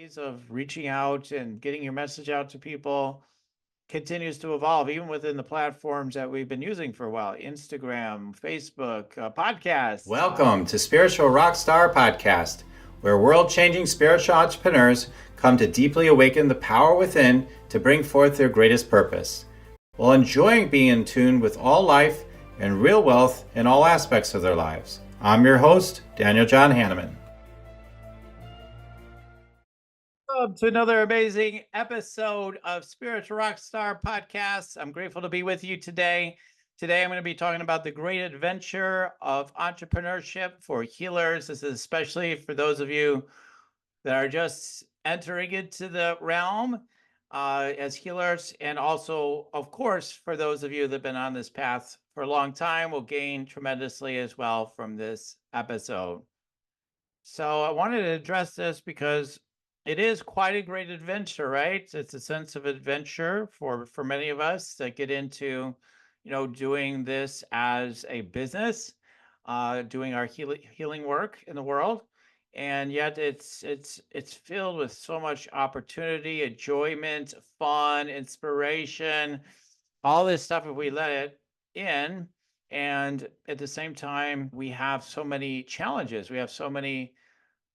ways of reaching out and getting your message out to people continues to evolve, even within the platforms that we've been using for a while: Instagram, Facebook, podcasts. Welcome to Spiritual Rockstar Podcast, where world-changing spiritual entrepreneurs come to deeply awaken the power within to bring forth their greatest purpose, while enjoying being in tune with all life and real wealth in all aspects of their lives. I'm your host, Daniel John Hanneman. Welcome to another amazing episode of Spiritual Rockstar Podcast. I'm grateful to be with you today. Today, I'm going to be talking about the Great Adventure of Entrepreneurship for healers. This is especially for those of you that are just entering into the realm as healers, and also, of course, for those of you that have been on this path for a long time will gain tremendously as well from this episode. So I wanted to address this because it is quite a great adventure, right? It's a sense of adventure for many of us that get into, doing this as a business, doing our healing work in the world, and yet it's filled with so much opportunity, enjoyment, fun, inspiration, all this stuff if we let it in. And at the same time, we have so many challenges. We have so many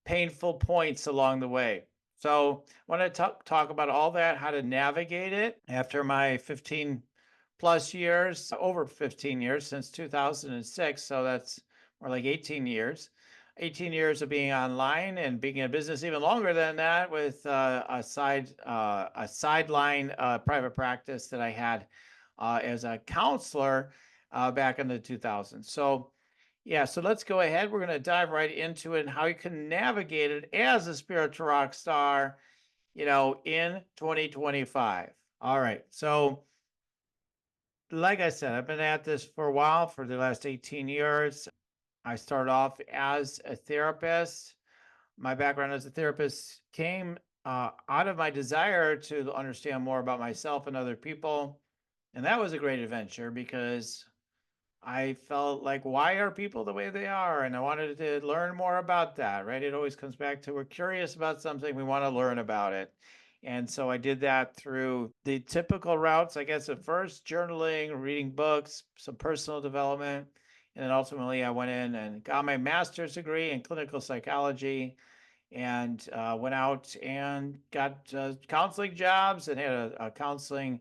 painful points along the way. So I want to talk about all that, how to navigate it after my 15 plus years, over 15 years since 2006. So that's more like 18 years. 18 years of being online and being in business, even longer than that, with a sideline private practice that I had as a counselor back in the 2000s. So so let's go ahead. We're going to dive right into it and how you can navigate it as a spiritual rock star, in 2025. All right. So, like I said, I've been at this for a while, for the last 18 years. I started off as a therapist. My background as a therapist came out of my desire to understand more about myself and other people. And that was a great adventure because I felt like, why are people the way they are? And I wanted to learn more about that, right? It always comes back to, we're curious about something, we want to learn about it. And so I did that through the typical routes, I guess, at first, journaling, reading books, some personal development. And then ultimately, I went in and got my master's degree in clinical psychology and went out and got counseling jobs and had a counseling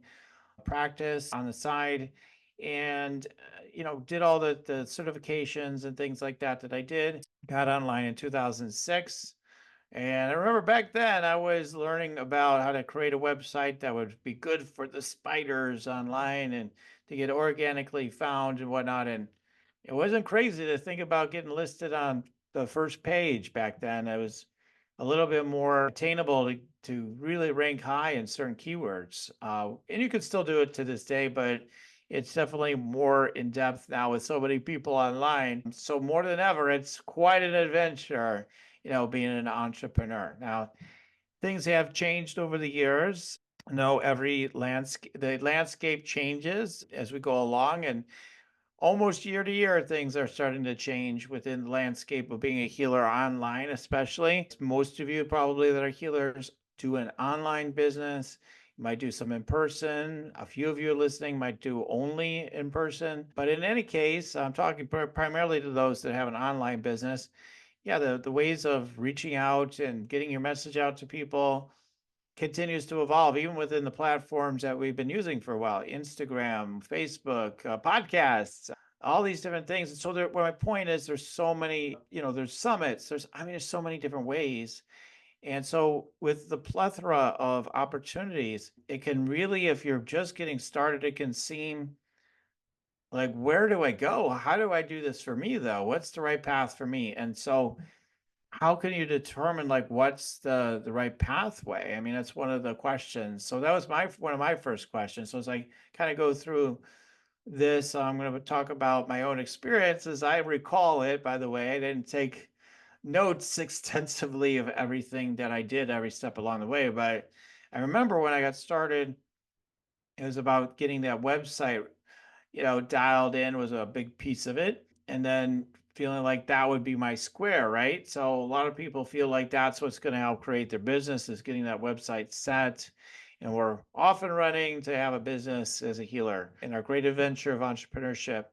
practice on the side, and did all the certifications and things like that I did. Got online in 2006, and I remember back then I was learning about how to create a website that would be good for the spiders online and to get organically found and whatnot. And it wasn't crazy to think about getting listed on the first page back then. It was a little bit more attainable to really rank high in certain keywords. And you can still do it to this day, but it's definitely more in depth now with so many people online. So more than ever, it's quite an adventure, being an entrepreneur. Now, things have changed over the years. The landscape changes as we go along, and almost year to year, things are starting to change within the landscape of being a healer online, especially. Most of you probably that are healers do an online business. You might do some in person. A few of you listening might do only in person. But in any case, I'm talking primarily to those that have an online business. The ways of reaching out and getting your message out to people continues to evolve, even within the platforms that we've been using for a while: Instagram, Facebook, podcasts, all these different things. And so my point is, there's so many, there's summits, there's so many different ways. And so with the plethora of opportunities, it can really, if you're just getting started, it can seem like, where do I go? How do I do this for me, though? What's the right path for me? And so how can you determine, like, what's the right pathway? I mean, that's one of the questions. So that was one of my first questions. So as I kind of go through this, I'm going to talk about my own experience as I recall it. By the way, I didn't take notes extensively of everything that I did every step along the way, but I remember when I got started, it was about getting that website, dialed in was a big piece of it. And then feeling like that would be my square, right? So a lot of people feel like that's what's going to help create their business is getting that website set. And we're often running to have a business as a healer in our Great Adventure of Entrepreneurship.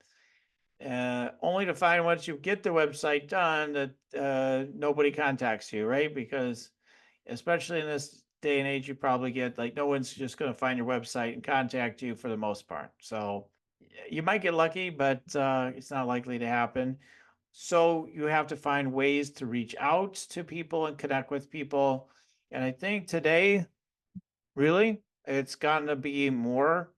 Only to find once you get the website done that nobody contacts you, right? Because especially in this day and age, you probably get like no one's just going to find your website and contact you for the most part. So you might get lucky, but it's not likely to happen. So you have to find ways to reach out to people and connect with people. And I think today, really, it's gotten to be more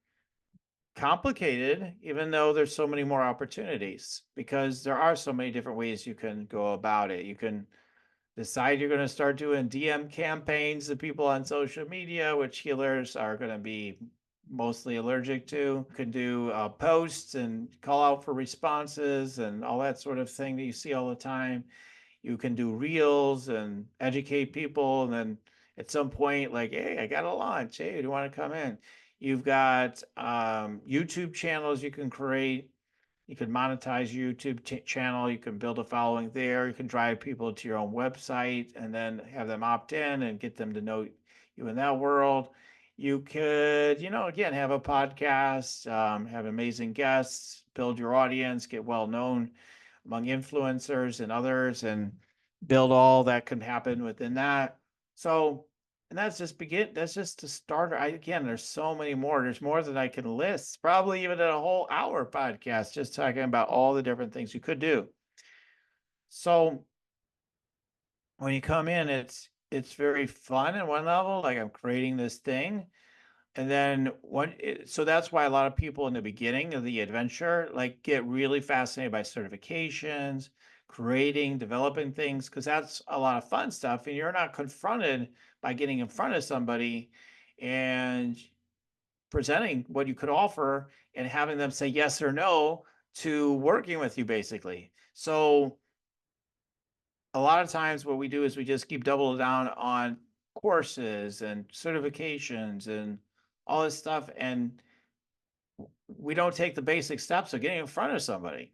complicated, even though there's so many more opportunities, because there are so many different ways you can go about it. You can decide you're going to start doing DM campaigns to people on social media, which healers are going to be mostly allergic to. You can do posts and call out for responses and all that sort of thing that you see all the time. You can do reels and educate people. And then at some point, like, hey, I got a launch. Hey, do you want to come in? You've got YouTube channels you can create. You can monetize your YouTube channel. You can build a following there. You can drive people to your own website and then have them opt in and get them to know you in that world. You could, again, have a podcast, have amazing guests, build your audience, get well known among influencers and others, and build all that can happen within that. So, and that's just a starter. Again, there's so many more. There's more than I can list, probably even a whole hour podcast just talking about all the different things you could do. So when you come in, it's very fun at one level, like I'm creating this thing. And then so that's why a lot of people in the beginning of the adventure like get really fascinated by certifications, creating, developing things, because that's a lot of fun stuff. And you're not confronted by getting in front of somebody and presenting what you could offer and having them say yes or no to working with you, basically. So a lot of times what we do is we just keep double down on courses and certifications and all this stuff, and we don't take the basic steps of getting in front of somebody.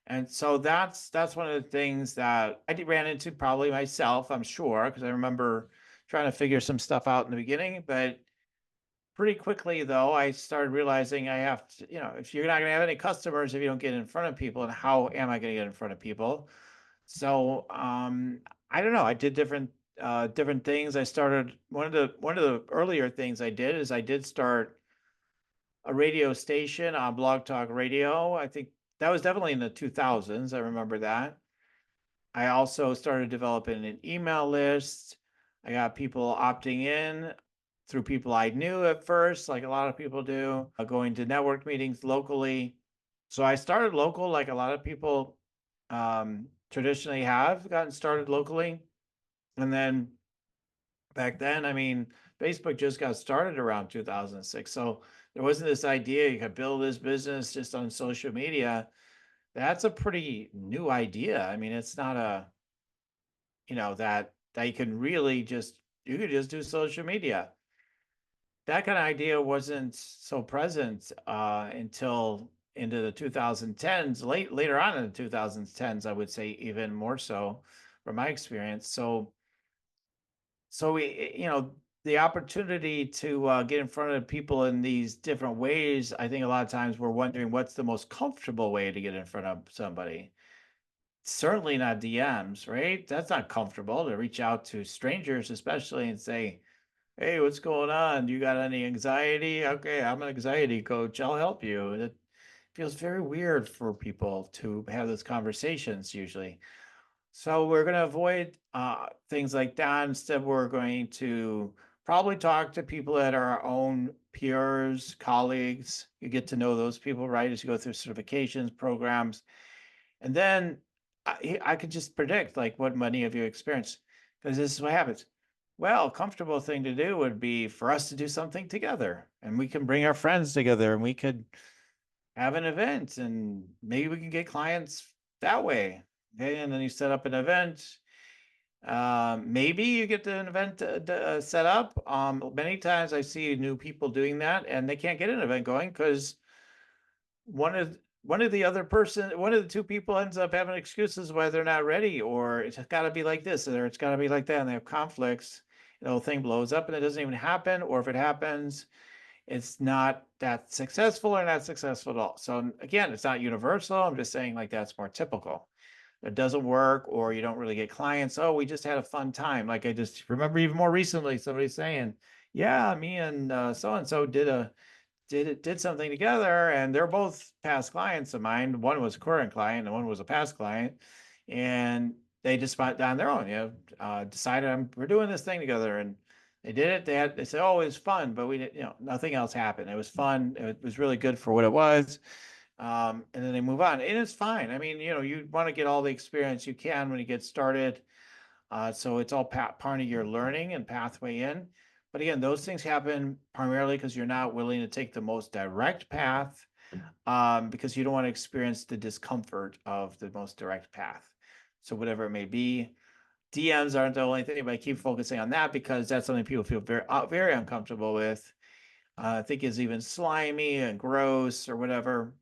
And so that's one of the things that I ran into probably myself, I'm sure, because I remember trying to figure some stuff out in the beginning. But pretty quickly, though, I started realizing I have to, if you're not going to have any customers if you don't get in front of people, and how am I going to get in front of people? So I don't know. I did different things. I started one of the earlier things I did is I did start a radio station on Blog Talk Radio. I think that was definitely in the 2000s. I remember that. I also started developing an email list. I got people opting in through people I knew at first, like a lot of people do, going to network meetings locally. So I started local, like a lot of people traditionally have gotten started locally. And then back then, I mean, Facebook just got started around 2006. So there wasn't this idea you could build this business just on social media. That's a pretty new idea. I mean, it's not that you can really you could just do social media. That kind of idea wasn't so present until into the 2010s, later on in the 2010s, I would say even more so from my experience. So the opportunity to get in front of people in these different ways, I think a lot of times we're wondering what's the most comfortable way to get in front of somebody. Certainly not DMs, right? That's not comfortable to reach out to strangers, especially, and say, hey, what's going on? You got any anxiety? Okay, I'm an anxiety coach. I'll help you. It feels very weird for people to have those conversations usually. So we're going to avoid things like that. Instead, we're going to probably talk to people that are our own peers, colleagues. You get to know those people, right, as you go through certifications, programs. And then I could just predict like what many of you experience, because this is what happens. Well, a comfortable thing to do would be for us to do something together, and we can bring our friends together, and we could have an event, and maybe we can get clients that way. Okay, and then you set up an event. Maybe you get an event set up. Many times I see new people doing that, and they can't get an event going because one of one of the two people ends up having excuses why they're not ready, or it's got to be like this, or it's got to be like that, and they have conflicts. The whole thing blows up, and it doesn't even happen, or if it happens, it's not that successful or not successful at all. So again, it's not universal. I'm just saying like that's more typical. It doesn't work, or you don't really get clients. Oh, we just had a fun time. Like I just remember even more recently, somebody saying, "Yeah, me and so and so did something together, and they're both past clients of mine. One was a current client, and one was a past client, and they just went on their own. Decided we're doing this thing together, and they did it. They said, "Oh, it was fun," but we didn't. Nothing else happened. It was fun. It was really good for what it was. And then they move on, and it's fine. I mean, you want to get all the experience you can when you get started. So it's all part of your learning and pathway in. But again, those things happen primarily because you're not willing to take the most direct path, because you don't want to experience the discomfort of the most direct path. So whatever it may be, DMs aren't the only thing, but I keep focusing on that because that's something people feel very uncomfortable with. I think is even slimy and gross or whatever.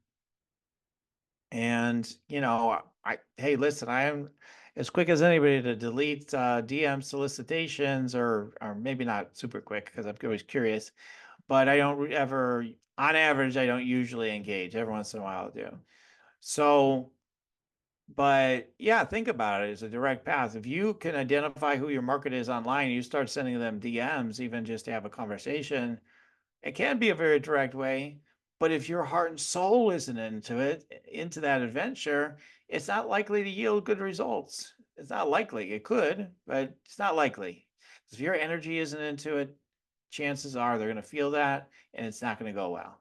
And hey, listen, I am as quick as anybody to delete DM solicitations, or maybe not super quick because I'm always curious, but I don't ever, on average, I don't usually engage. Every once in a while, I do. So, but yeah, think about it as a direct path. If you can identify who your market is online, you start sending them DMs, even just to have a conversation. It can be a very direct way, but if your heart and soul isn't into that adventure, it's not likely to yield good results. It's not likely. It could, but it's not likely. If your energy isn't into it, chances are they're going to feel that, and it's not going to go well,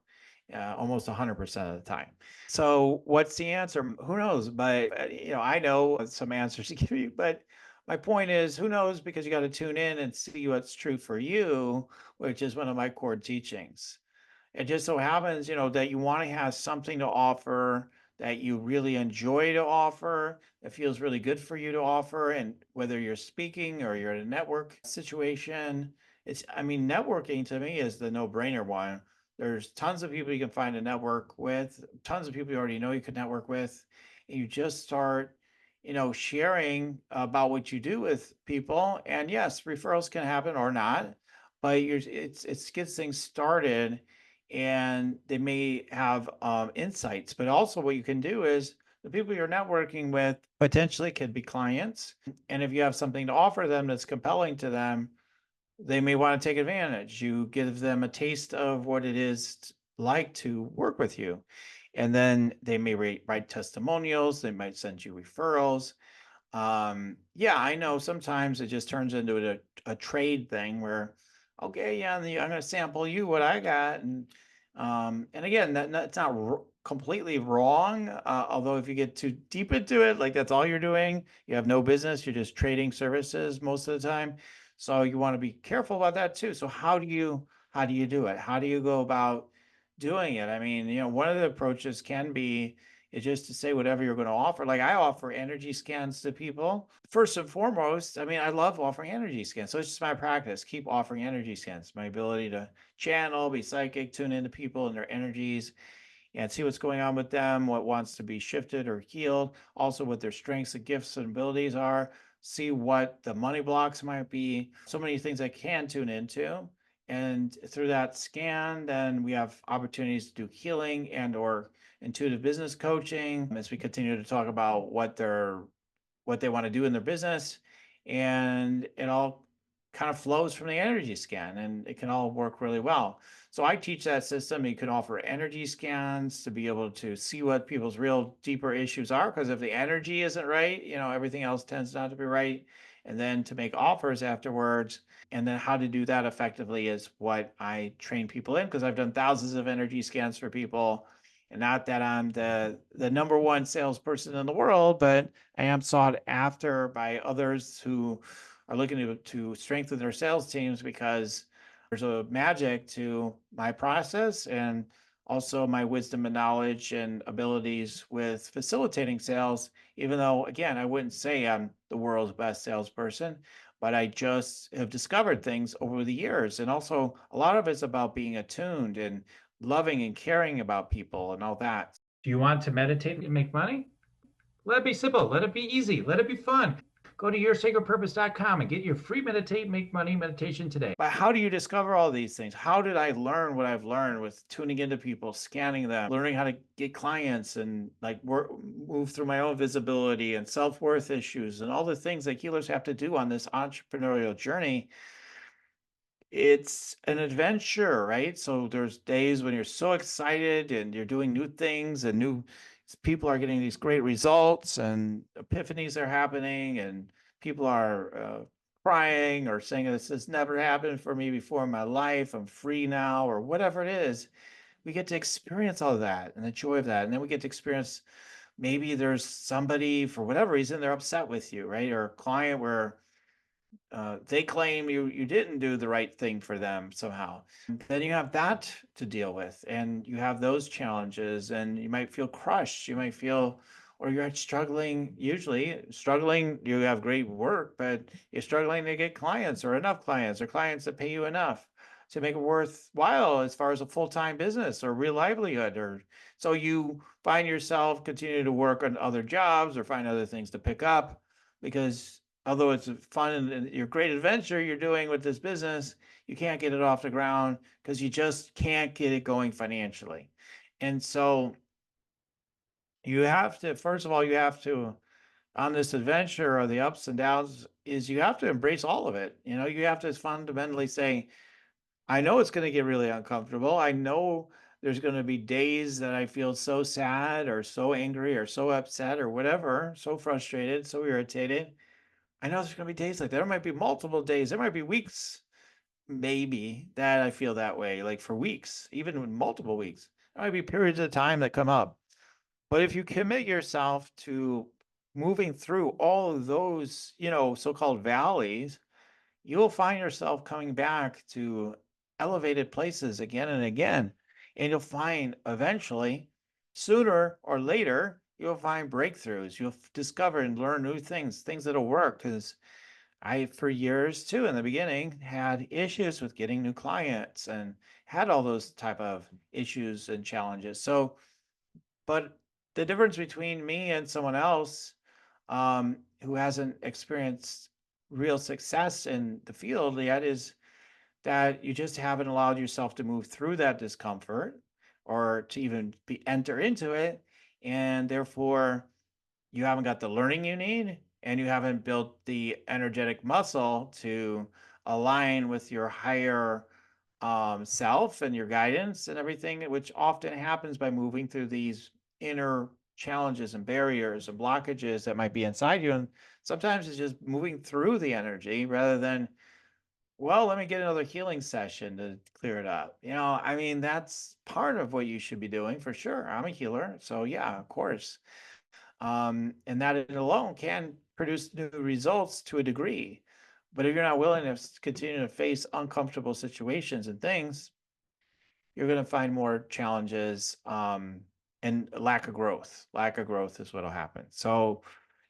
almost 100% of the time. So what's the answer? Who knows? But I know some answers to give you, but my point is, who knows? Because you got to tune in and see what's true for you, which is one of my core teachings. It just so happens, that you want to have something to offer that you really enjoy to offer, that feels really good for you to offer. And whether you're speaking or you're in a network situation, I mean, networking to me is the no-brainer one. There's tons of people you can find a network with, tons of people you already know you could network with. And you just start, sharing about what you do with people. And yes, referrals can happen or not, but it gets things started, and they may have insights. But also, what you can do is the people you're networking with potentially could be clients. And if you have something to offer them that's compelling to them, they may want to take advantage. You give them a taste of what it is like to work with you. And then they may write testimonials, they might send you referrals. Yeah, I know sometimes it just turns into a trade thing where, okay, yeah, I'm going to sample you what I got. And again, that's not completely wrong. Although if you get too deep into it, like that's all you're doing, you have no business, you're just trading services most of the time. So you want to be careful about that too. So how do you do it? How do you go about doing it? I mean, one of the approaches can be is just to say whatever you're going to offer. Like I offer energy scans to people. First and foremost, I mean, I love offering energy scans. So it's just my practice. Keep offering energy scans. My ability to channel, be psychic, tune into people and their energies, and see what's going on with them, what wants to be shifted or healed, also what their strengths and gifts and abilities are, see what the money blocks might be. So many things I can tune into. And through that scan, then we have opportunities to do healing and/or intuitive business coaching as we continue to talk about what they want to do in their business. And it all kind of flows from the energy scan, and it can all work really well. So I teach that system. You can offer energy scans to be able to see what people's real deeper issues are. Because if the energy isn't right, everything else tends not to be right. And then to make offers afterwards. And then how to do that effectively is what I train people in, because I've done thousands of energy scans for people. And not that I'm the number one salesperson in the world, but I am sought after by others who are looking to strengthen their sales teams, because there's a magic to my process and also my wisdom and knowledge and abilities with facilitating sales. Even though, again, I wouldn't say I'm the world's best salesperson, but I just have discovered things over the years. And also, a lot of it's about being attuned and loving and caring about people and all that. Do you want to meditate and make money? Let it be simple. Let it be easy. Let it be fun. Go to yoursacredpurpose.com and get your free meditate, make money meditation today. But how do you discover all these things? How did I learn what I've learned with tuning into people, scanning them, learning how to get clients and like work, move through my own visibility and self-worth issues and all the things that healers have to do on this entrepreneurial journey? It's an adventure, right? So there's days when you're so excited and you're doing new things and new people are getting these great results and epiphanies are happening and people are crying or saying this has never happened for me before in my life. I'm free now, or whatever it is. We get to experience all of that and the joy of that. And then we get to experience maybe there's somebody for whatever reason they're upset with you, right? Or a client where they claim you didn't do the right thing for them somehow. Then you have that to deal with, and you have those challenges, and you might feel crushed. You might feel, or you're struggling. Usually, struggling. You have great work, but you're struggling to get clients or enough clients or clients that pay you enough to make it worthwhile as far as a full-time business or real livelihood. Or so you find yourself continue to work on other jobs or find other things to pick up because although it's fun and your great adventure you're doing with this business, you can't get it off the ground because you just can't get it going financially. And so you have to, first of all, you have to, on this adventure or the ups and downs, is you have to embrace all of it. You know, you have to fundamentally say, I know it's going to get really uncomfortable. I know there's going to be days that I feel so sad or so angry or so upset or whatever, so frustrated, so irritated. I know there's gonna be days like that. There might be multiple days. There might be weeks, maybe, that I feel that way, like for weeks, even with multiple weeks. There might be periods of time that come up. But if you commit yourself to moving through all of those, so-called valleys, you'll find yourself coming back to elevated places again and again. And you'll find eventually, sooner or later, you'll find breakthroughs. You'll discover and learn new things, things that'll work. Because I, for years too, in the beginning, had issues with getting new clients and had all those type of issues and challenges. So, but the difference between me and someone else who hasn't experienced real success in the field yet is that you just haven't allowed yourself to move through that discomfort or to even enter into it. And therefore, you haven't got the learning you need and you haven't built the energetic muscle to align with your higher self and your guidance and everything, which often happens by moving through these inner challenges and barriers and blockages that might be inside you. And sometimes it's just moving through the energy rather than, well, let me get another healing session to clear it up. I mean, that's part of what you should be doing for sure. I'm a healer. So, yeah, of course. And that alone can produce new results to a degree. But if you're not willing to continue to face uncomfortable situations and things, you're going to find more challenges and lack of growth. Lack of growth is what will happen. So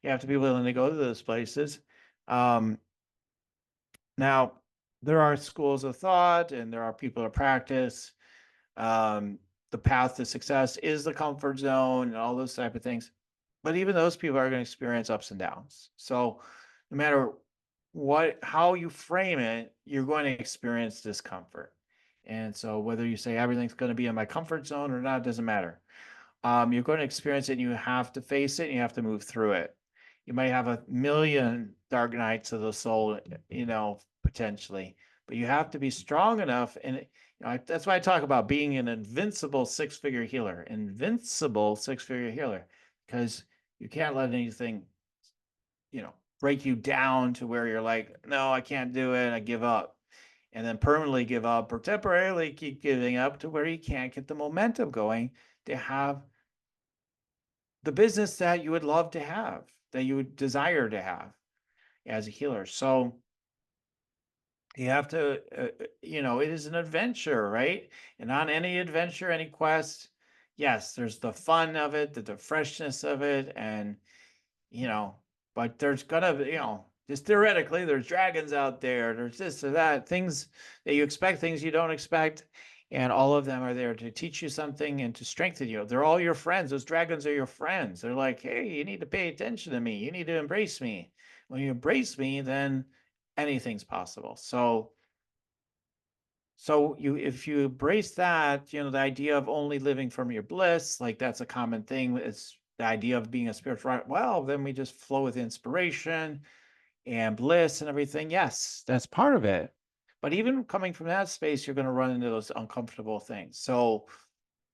you have to be willing to go to those places. Um, Now, there are schools of thought and there are people of practice. Um, the path to success is the comfort zone and all those type of things. But even those people are going to experience ups and downs. So no matter how you frame it, you're going to experience discomfort. And so whether you say everything's going to be in my comfort zone or not, doesn't matter. You're going to experience it and you have to face it and you have to move through it. You might have a million dark nights of the soul, potentially, but you have to be strong enough. And that's why I talk about being an invincible six-figure healer, because you can't let anything, break you down to where you're like, no, I can't do it. I give up. And then permanently give up or temporarily keep giving up to where you can't get the momentum going to have the business that you would love to have, that you would desire to have as a healer. So you have to, it is an adventure, right? And on any adventure, any quest, yes, there's the fun of it, the freshness of it, and, but there's gonna be, just theoretically, there's dragons out there, there's this or that, things that you expect, things you don't expect. And all of them are there to teach you something and to strengthen you. They're all your friends. Those dragons are your friends. They're like, hey, you need to pay attention to me. You need to embrace me. When you embrace me, then anything's possible. So if you embrace that, the idea of only living from your bliss, like that's a common thing. It's the idea of being a spiritual, well, then we just flow with inspiration and bliss and everything. Yes, that's part of it. But even coming from that space, you're going to run into those uncomfortable things. So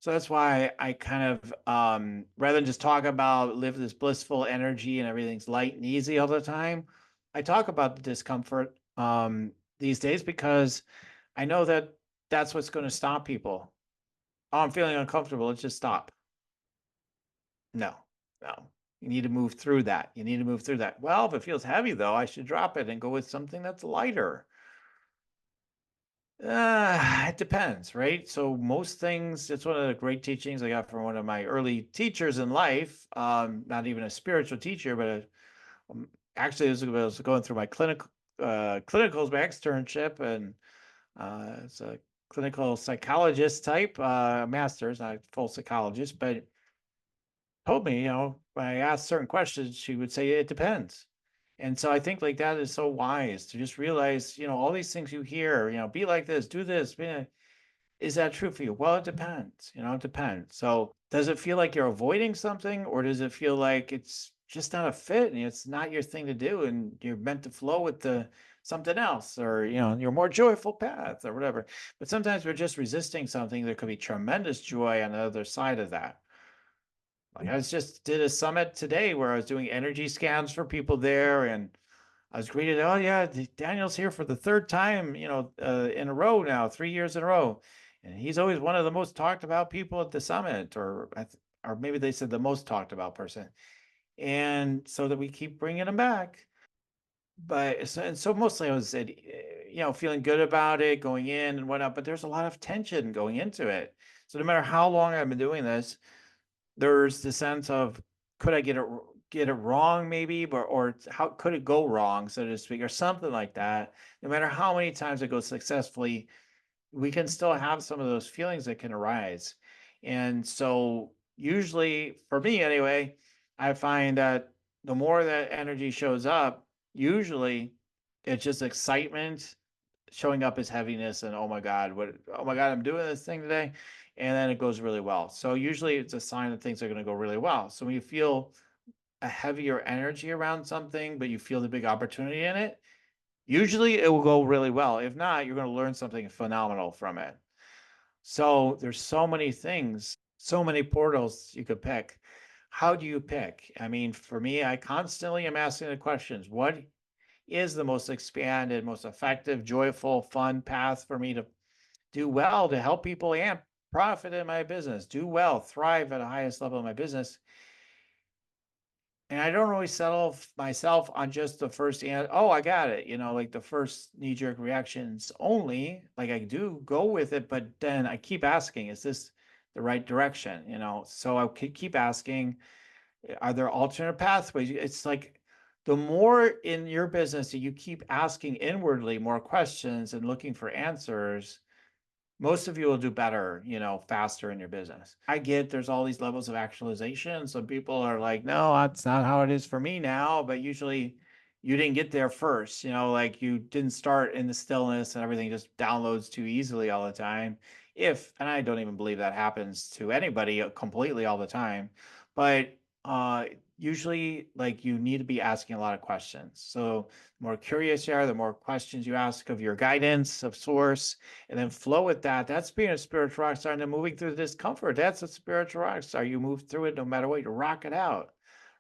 that's why I kind of, rather than just talk about live this blissful energy and everything's light and easy all the time, I talk about the discomfort these days because I know that that's what's going to stop people. Oh, I'm feeling uncomfortable. Let's just stop. No, no. You need to move through that. You need to move through that. Well, if it feels heavy, though, I should drop it and go with something that's lighter. It depends, right? So most things, it's one of the great teachings I got from one of my early teachers in life. Not even a spiritual teacher, but actually, I was going through my clinicals, my externship, and it's a clinical psychologist type, master's, not full psychologist, but told me, when I asked certain questions, she would say, it depends. And so I think like that is so wise to just realize, all these things you hear, be like this, do this. Is that true for you? Well, it depends, it depends. So does it feel like you're avoiding something, or does it feel like it's just not a fit and it's not your thing to do and you're meant to flow with the something else, or your more joyful path or whatever. But sometimes we're just resisting something. There could be tremendous joy on the other side of that. Like I just did a summit today where I was doing energy scans for people there, and I was greeted, oh yeah, Daniel's here for the third time, in a row now, 3 years in a row. And he's always one of the most talked about people at the summit, or maybe they said the most talked about person. And so that we keep bringing him back. And so mostly I was, feeling good about it, going in and whatnot, but there's a lot of tension going into it. So no matter how long I've been doing this, there's the sense of, could I get it wrong maybe, or how could it go wrong, so to speak, or something like that. No matter how many times it goes successfully, we can still have some of those feelings that can arise. And so usually for me anyway, I find that the more that energy shows up, usually it's just excitement showing up as heaviness and oh my God, I'm doing this thing today. And then it goes really well. So usually it's a sign that things are going to go really well. So when you feel a heavier energy around something, but you feel the big opportunity in it, usually it will go really well. If not, you're going to learn something phenomenal from it. So there's so many things, so many portals you could pick. How do you pick? I mean, for me, I constantly am asking the questions, what is the most expanded, most effective, joyful, fun path for me to do well, to help people and profit in my business, do well, thrive at the highest level of my business? And I don't always settle myself on just the first oh, I got it, like the first knee-jerk reactions only. Like I do go with it, but then I keep asking, is this the right direction? So I keep asking, are there alternate pathways? It's like the more in your business that you keep asking inwardly more questions and looking for answers, most of you will do better, faster in your business. I get there's all these levels of actualization. Some people are like, no, that's not how it is for me now. But usually you didn't get there first, like you didn't start in the stillness and everything just downloads too easily all the time. And I don't even believe that happens to anybody completely all the time, but uh, usually like you need to be asking a lot of questions. So the more curious you are, the more questions you ask of your guidance of source, and then flow with that. That's being a spiritual rock star, and then moving through the discomfort. That's a spiritual rock star. You move through it no matter what. You rock it out,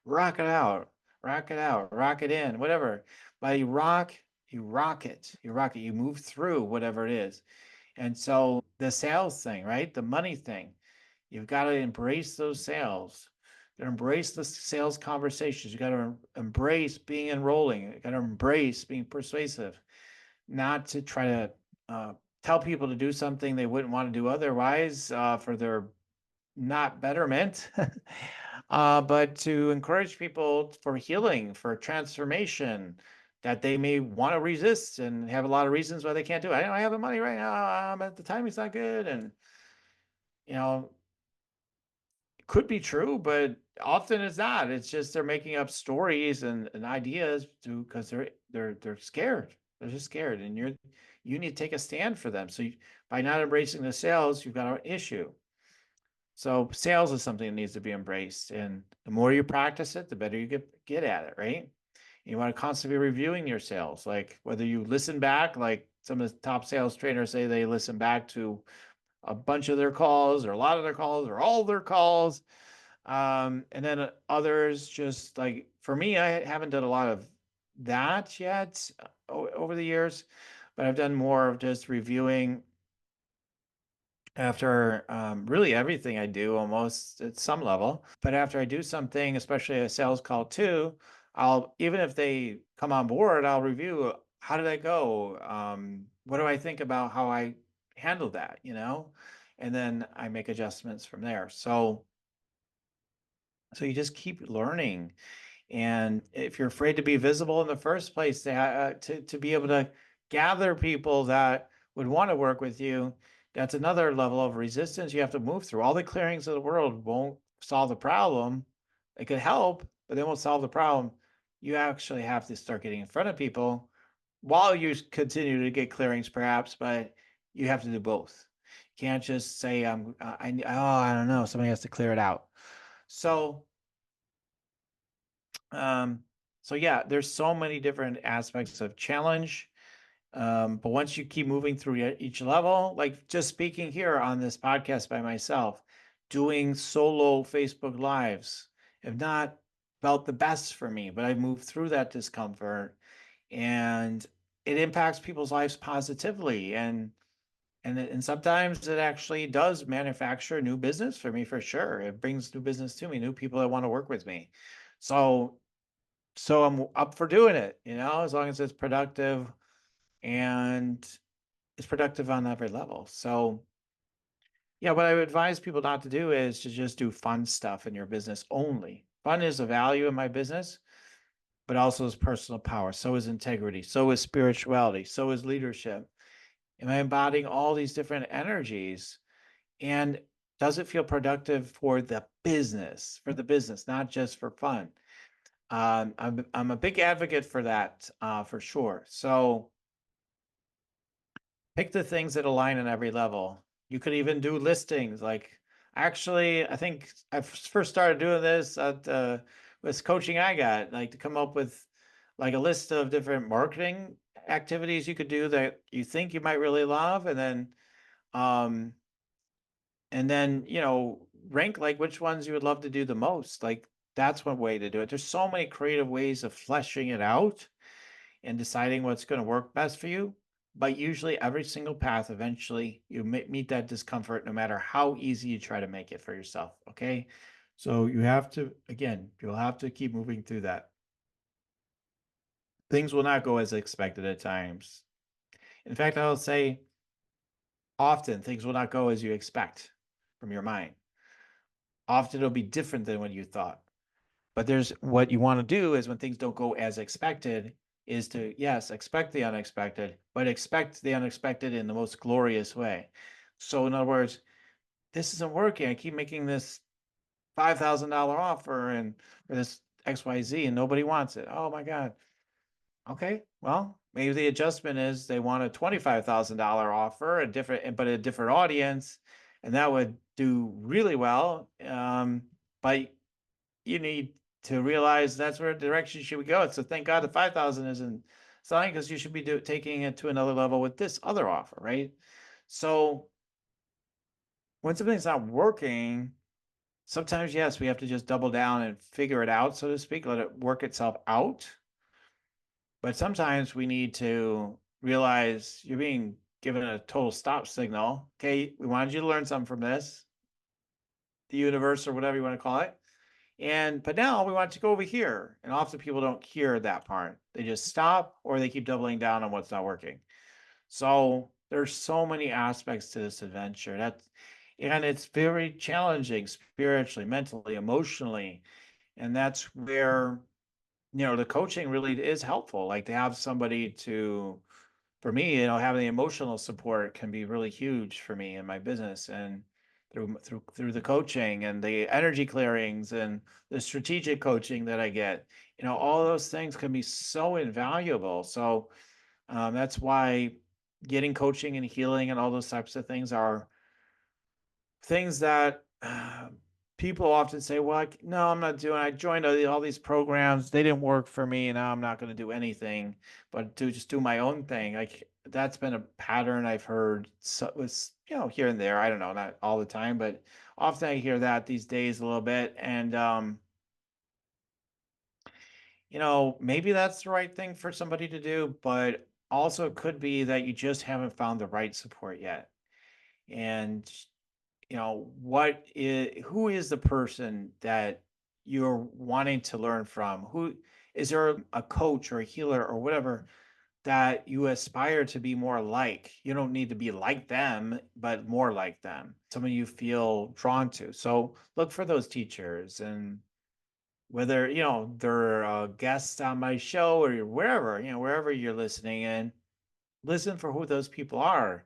rock it out, rock it out, rock it in, whatever. But you rock it, you move through whatever it is. And so the sales thing, right? The money thing, you've got to embrace those sales. You got to embrace the sales conversations. You got to embrace being enrolling. You got to embrace being persuasive, not to try to tell people to do something they wouldn't want to do otherwise for their not betterment, but to encourage people for healing, for transformation, that they may want to resist and have a lot of reasons why they can't do it. I don't have the money right now. At the timing's not good. And, you know, it could be true, but often it's not. It's just they're making up stories and ideas because they're scared. They're just scared. And you need to take a stand for them. So by not embracing the sales, you've got an issue. So sales is something that needs to be embraced. And the more you practice it, the better you get at it, right? You want to constantly be reviewing your sales, like whether you listen back, like some of the top sales trainers say they listen back to a bunch of their calls or a lot of their calls or all their calls. And then others just like, for me, I haven't done a lot of that yet over the years, but I've done more of just reviewing after really everything I do almost at some level. But after I do something, especially a sales call too, even if they come on board, I'll review how did I go? What do I think about how I handled that, And then I make adjustments from there. So you just keep learning. And if you're afraid to be visible in the first place, to be able to gather people that would want to work with you, that's another level of resistance you have to move through. All the clearings of the world won't solve the problem. It could help, but they won't solve the problem. You actually have to start getting in front of people while you continue to get clearings, perhaps, but you have to do both. You can't just say, I don't know, somebody has to clear it out. So yeah, there's so many different aspects of challenge. But once you keep moving through each level, like just speaking here on this podcast by myself, doing solo Facebook Lives have not felt the best for me, but I moved through that discomfort and it impacts people's lives positively. And sometimes it actually does manufacture new business for me, for sure. It brings new business to me, new people that want to work with me. So I'm up for doing it, as long as it's productive and it's productive on every level. So yeah, what I would advise people not to do is to just do fun stuff in your business only. Fun is a value in my business, but also is personal power. So is integrity. So is spirituality. So is leadership. Am I embodying all these different energies? And does it feel productive for the business, not just for fun? I'm a big advocate for that, for sure. So pick the things that align on every level. You could even do listings. Like, actually, I think I first started doing this at with coaching I got, like to come up with like a list of different marketing activities you could do that you think you might really love, um, and then rank like which ones you would love to do the most. Like that's one way to do it. There's so many creative ways of fleshing it out and deciding what's going to work best for you. But usually every single path, eventually you meet that discomfort no matter how easy you try to make it for yourself. Okay. So you'll have to keep moving through that. Things will not go as expected at times. In fact, I will say often things will not go as you expect from your mind. Often it'll be different than what you thought. But there's what you want to do is when things don't go as expected, is to, yes, expect the unexpected, but expect the unexpected in the most glorious way. So in other words, this isn't working. I keep making this $5,000 offer and for this XYZ and nobody wants it. Oh my God. Okay. Well, maybe the adjustment is they want a $25,000 offer, a different audience, and that would do really well. But you need to realize that's where direction you should go. So thank God the 5,000 isn't selling, because you should be taking it to another level with this other offer, right? So when something's not working, sometimes, yes, we have to just double down and figure it out, so to speak, let it work itself out. But sometimes we need to realize you're being given a total stop signal. Okay, we wanted you to learn something from this, the universe or whatever you want to call it. But now we want to go over here. And often people don't hear that part. They just stop or they keep doubling down on what's not working. So there's so many aspects to this adventure. And it's very challenging spiritually, mentally, emotionally. And that's where the coaching really is helpful. Like to have somebody to, for me, having the emotional support can be really huge for me in my business, and through the coaching and the energy clearings and the strategic coaching that I get, all those things can be so invaluable. So that's why getting coaching and healing and all those types of things are things that people often say, well, no, I'm not doing. I joined all these programs. They didn't work for me. Now I'm not going to do anything, but to just do my own thing. Like that's been a pattern I've heard was, here and there. I don't know, not all the time, but often I hear that these days a little bit. And, maybe that's the right thing for somebody to do, but also it could be that you just haven't found the right support yet. And who is the person that you're wanting to learn from? Who is there a coach or a healer or whatever that you aspire to be more like? You don't need to be like them, but more like them, someone you feel drawn to. So look for those teachers, and whether they're guests on my show or wherever you're listening, and listen for who those people are,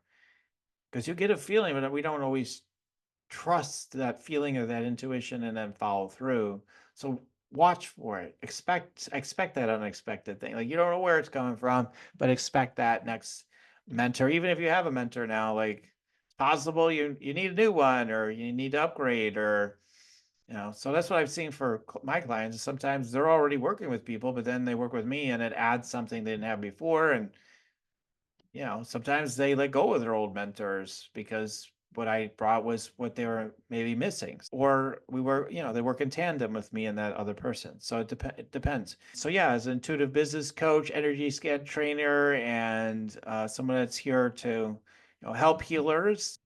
because you get a feeling, but we don't always trust that feeling or that intuition and then follow through. So watch for it. Expect that unexpected thing. Like you don't know where it's coming from, but expect that next mentor. Even if you have a mentor now, like it's possible you need a new one, or you need to upgrade, or so that's what I've seen for my clients. Sometimes they're already working with people, but then they work with me and it adds something they didn't have before. And sometimes they let go of their old mentors because what I brought was what they were maybe missing, or they work in tandem with me and that other person. So it depends. So yeah, as an intuitive business coach, energy scan trainer, and someone that's here to, help healers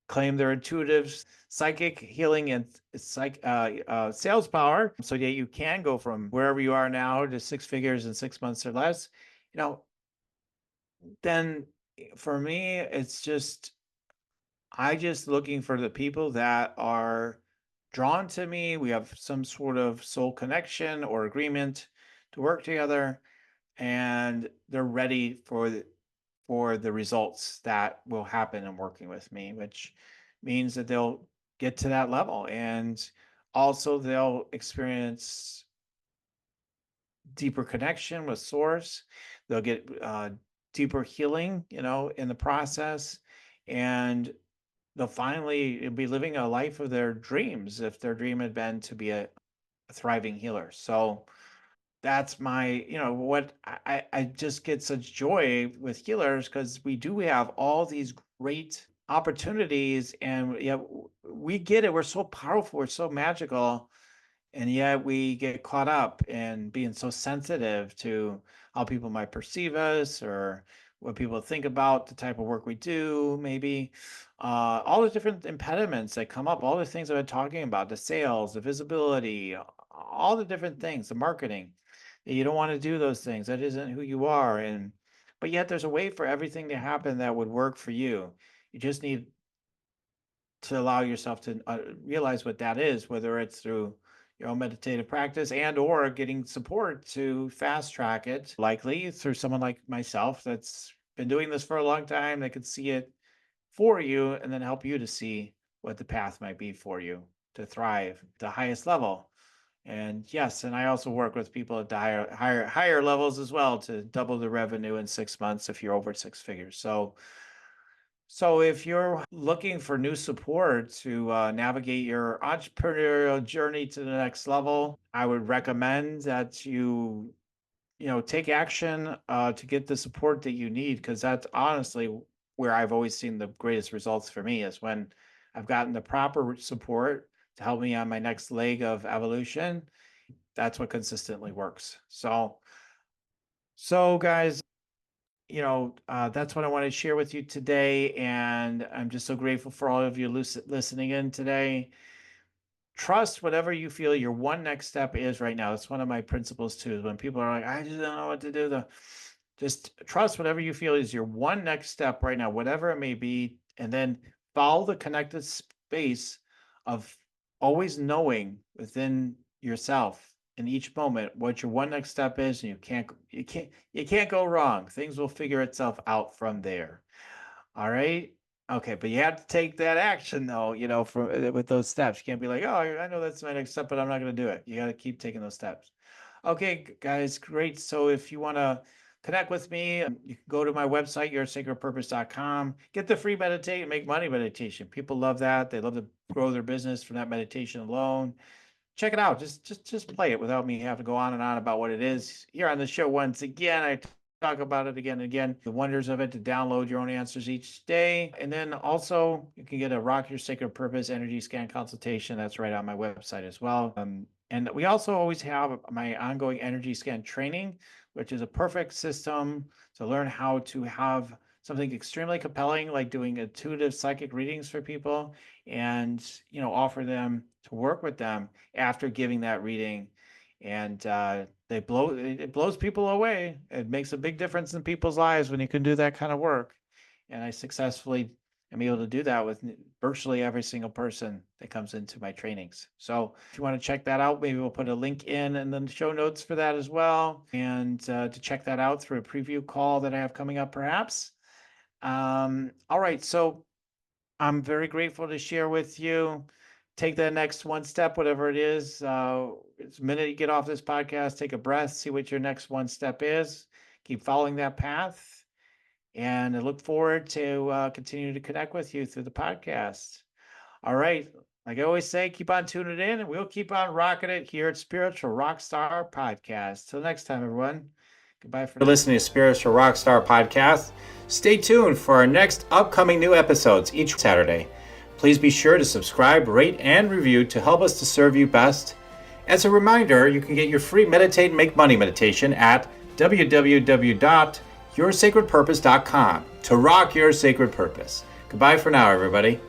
claim their intuitive psychic healing and sales power, so that you can go from wherever you are now to six figures in 6 months or less. You know, then for me, it's just, I just looking for the people that are drawn to me. We have some sort of soul connection or agreement to work together, and they're ready for the results that will happen in working with me, which means that they'll get to that level, and also they'll experience deeper connection with source. They'll get deeper healing, in the process, and they'll finally be living a life of their dreams if their dream had been to be a thriving healer. So that's my, what I just get such joy with healers, because we do have all these great opportunities, and yeah, we get it. We're so powerful. We're so magical, and yet we get caught up in being so sensitive to how people might perceive us, or what people think about the type of work we do, maybe all the different impediments that come up, all the things I've been talking about, the sales, the visibility, all the different things, the marketing. You don't want to do those things. That isn't who you are. But yet there's a way for everything to happen that would work for you. You just need to allow yourself to realize what that is, whether it's through your own meditative practice and or getting support to fast track it, likely through someone like myself that's been doing this for a long time, that could see it for you and then help you to see what the path might be for you to thrive at the highest level. And yes, and I also work with people at the higher levels as well, to double the revenue in 6 months if you're over six figures. So if you're looking for new support to navigate your entrepreneurial journey to the next level, I would recommend that you take action to get the support that you need, because that's honestly where I've always seen the greatest results for me, is when I've gotten the proper support to help me on my next leg of evolution. That's what consistently works. So guys, that's what I want to share with you today. And I'm just so grateful for all of you listening in today. Trust whatever you feel your one next step is right now. That's one of my principles too, is when people are like, I just don't know what to do. Just trust whatever you feel is your one next step right now, whatever it may be. And then follow the connected space of always knowing within yourself in each moment what your one next step is, and you can't go wrong. Things will figure itself out from there. All right. Okay, but you have to take that action though, with those steps. You can't be like, oh, I know that's my next step, but I'm not going to do it. You got to keep taking those steps. Okay, guys, great. So if you want to connect with me, you can go to my website, yoursacredpurpose.com. Get the free meditate and make money meditation. People love that. They love to grow their business from that meditation alone. Check it out. Just play it without me having to go on and on about what it is. Here on the show, once again, I talk about it again and again, the wonders of it, to download your own answers each day. And then also you can get a Rock Your Sacred Purpose energy scan consultation. That's right on my website as well. And we also always have my ongoing energy scan training, which is a perfect system to learn how to have something extremely compelling, like doing intuitive psychic readings for people, and offer them to work with them after giving that reading. And it blows people away. It makes a big difference in people's lives when you can do that kind of work. And I successfully am able to do that with virtually every single person that comes into my trainings. So if you want to check that out, maybe we'll put a link in and then show notes for that as well. And to check that out through a preview call that I have coming up perhaps. All right. So I'm very grateful to share with you. Take the next one step, whatever it is. It's the minute you get off this podcast, take a breath, see what your next one step is. Keep following that path. And I look forward to continuing to connect with you through the podcast. All right. Like I always say, keep on tuning in, and we'll keep on rocking it here at Spiritual Rockstar Podcast. Till next time, everyone. Goodbye for now. For listening to Spiritual Rockstar Podcast. Stay tuned for our next upcoming new episodes each Saturday. Please be sure to subscribe, rate, and review to help us to serve you best. As a reminder, you can get your free Meditate and Make Money meditation at www.yoursacredpurpose.com to rock your sacred purpose. Goodbye for now, everybody.